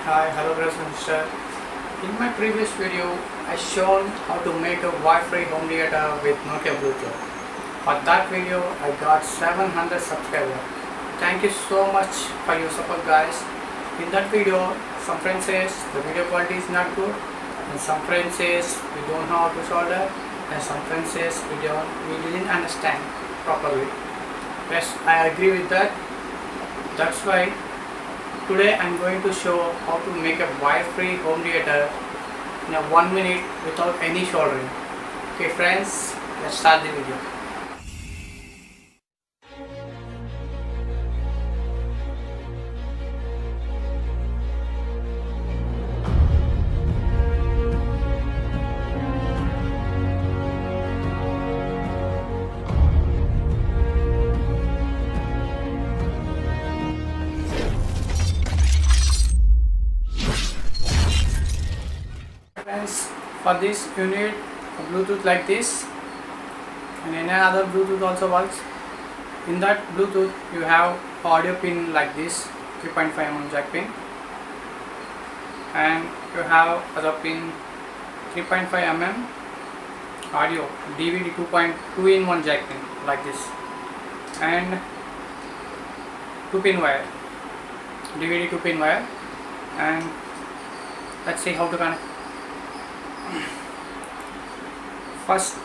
Hi, hello brothers and sisters. In my previous video, I shown how to make a wirefree home theater with Nokia Bluetooth. For that video, I got 700 subscribers. Thank you so much for your support, guys. In that video, some friends says the video quality is not good, and some friends says we don't know how to solder, and some friends says we didn't understand properly. Yes, I agree with that. That's why today I'm going to show how to make a wirefree home theater in a 1 minute without any soldering. Okay friends, let's start the video. Friends, for this you need a Bluetooth like this, and any other Bluetooth also works. In that Bluetooth you have audio pin like this, 3.5 mm jack pin, and you have other pin 3.5 mm audio DVD 2.2 in 1 jack pin like this, and 2 pin wire, DVD 2 pin wire. And let's see how to connect. First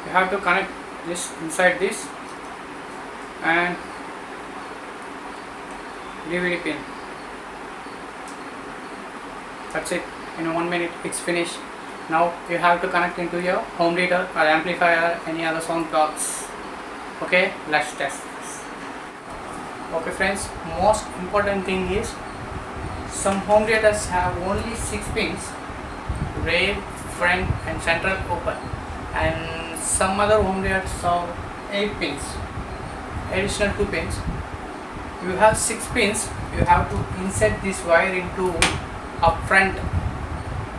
you have to connect this inside this and DVD pin. That's it. In 1 minute it's finished. Now you have to connect into your home theater or amplifier, any other sound box. Okay, let's test this. Okay friends, most important thing is some home theaters have only 6 pins, rear, front and central open, and some other home theaters have 8 pins, additional 2 pins. You have 6 pins, you have to insert this wire into up front.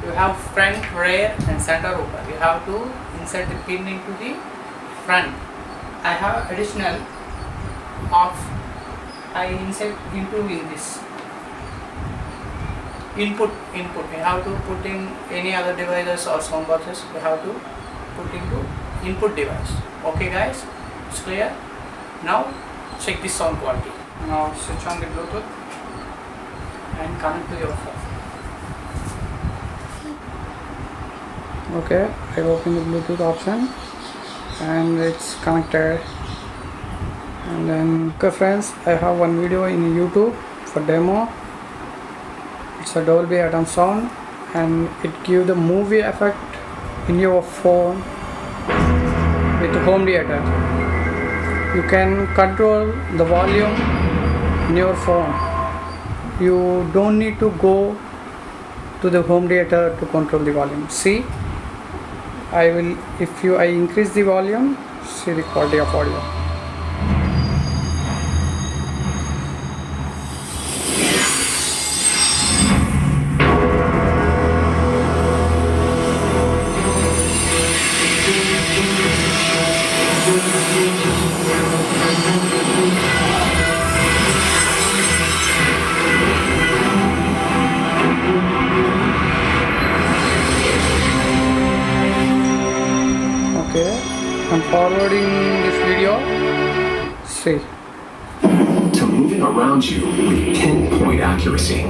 You have front, rear and center open. You have to insert the pin into the front. I have additional of I insert into in this input. You have to put in any other devices or sound boxes. You have to put into input device. Okay guys, it's clear. Now check the sound quality. Now switch on the Bluetooth and connect to your phone. Okay, I open the Bluetooth option and it's connected. And then okay friends, I have one video in YouTube for demo. It's a Dolby Atmos sound and it gives the movie effect in your phone with home theater. You can control the volume in your phone. You don't need to go to the home theater to control the volume. See, I increase the volume, see the quality of audio. Okay, I'm forwarding this video. See. To moving around you with pinpoint accuracy.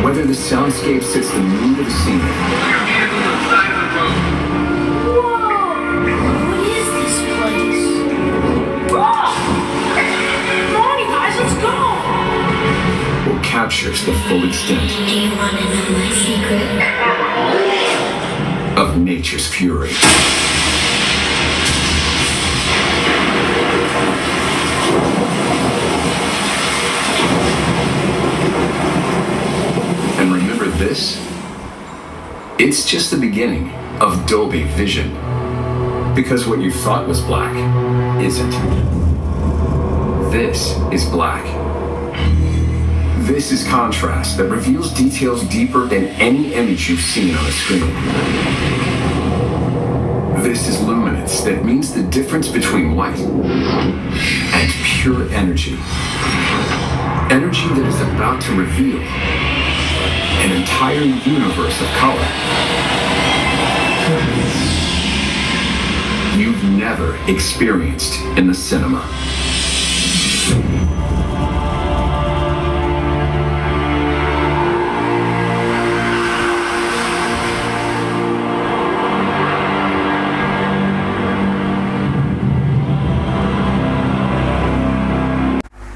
Whether the soundscape sits the mood of the scene. Captures the full extent Do you want to know my secret? of nature's fury. And remember this? It's just the beginning of Dolby Vision. Because what you thought was black isn't. This is black. This is contrast that reveals details deeper than any image you've seen on a screen. This is luminance that means the difference between light and pure energy. Energy that is about to reveal an entire universe of color you've never experienced in the cinema.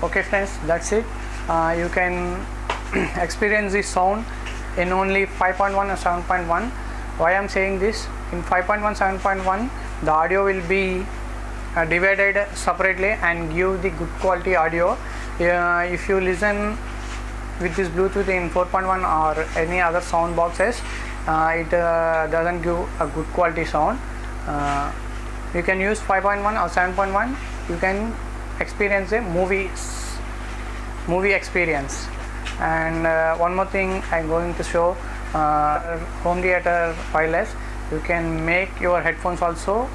Okay friends, that's it. You can experience this sound in only 5.1 or 7.1. Why I'm saying this? In 5.1, 7.1 the audio will be divided separately and give the good quality audio. If you listen with this Bluetooth in 4.1 or any other sound boxes, it doesn't give a good quality sound. You can use 5.1 or 7.1. You can experience a movie experience. And one more thing I'm going to show, home theater wireless. You can make your headphones also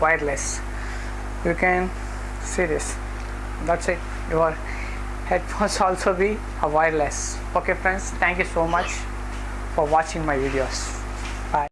wireless. You can see this. That's it. Your headphones also be wireless. Okay friends, thank you so much for watching my videos.